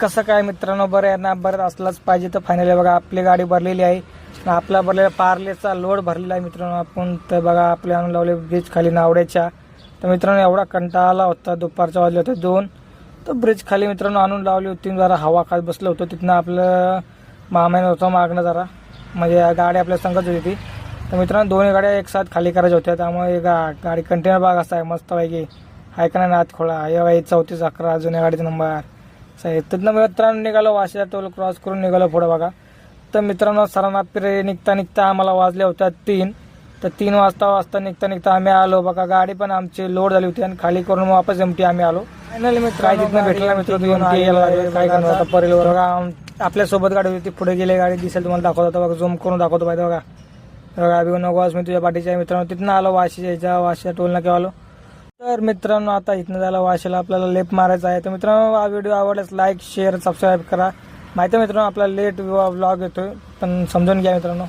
कसं काय मित्रांनो, बरं आहे ना, बरं असलाच पाहिजे. तर फायनली बघा आपली गाडी भरलेली आहे. आपला भरलेला पार्लेचा लोड भरलेला आहे मित्रांनो. आपण तर बघा आपले आणून लावले ब्रिज खाली नावड्याच्या. तर मित्रांनो एवढा कंटाळा आला होता, दुपारच्या वाजले होते 2. तर ब्रिज खाली मित्रांनो आणून लावली होती. जरा हवा खात बसलं होतं. तिथनं आपलं मामाने होतं मागणं जरा, म्हणजे गाडी आपल्या संगत होती ती. तर मित्रांनो दोन्ही गाड्या एक साथ खाली करायच्या होत्या. त्यामुळे गाडी कंटेनर भाग असा आहे मस्त पैकी आहे का नाही, नाथ खोळा या बाई 34 11 जुन्या गाडीचा नंबर साहेब. तिथनं मित्रांनो निघालो वाशीला, टोल क्रॉस करून निघालो पुढं बघा. तर मित्रांनो सरांना पिरे निघता आम्हाला वाजल्या होत्या 3. तर 3 वाजता निघता आम्ही आलो बघा. गाडी पण आमची लोड झाली होती आणि खाली करून वापस एमटी आम्ही आलो. फायनली मित्र तिथनं भेटला मित्र काय करणार होता परेलवर बघा. आपल्यासोबत गाडी होती, पुढे गेले गाडी दिसेल तुम्हाला दाखवत होता बघा, झूम करून दाखवतो पाहिजे बघा. बघा अभिमान नगोस मी तुझ्या पाठीच्या आहे मित्रांनो. तिथनं आलो वाशीच्या टोल नाक्यावर आलो. तर मित्रांनो आता इथनं झालं वाशीला आपल्याला लेप मारायचा आहे. तर मित्रांनो हा व्हिडिओ आवडल्यास लाईक शेअर सबस्क्राईब करा. माहिती आहे मित्रांनो आपला लेट व्लॉग येतोय, पण समजून घ्या मित्रांनो.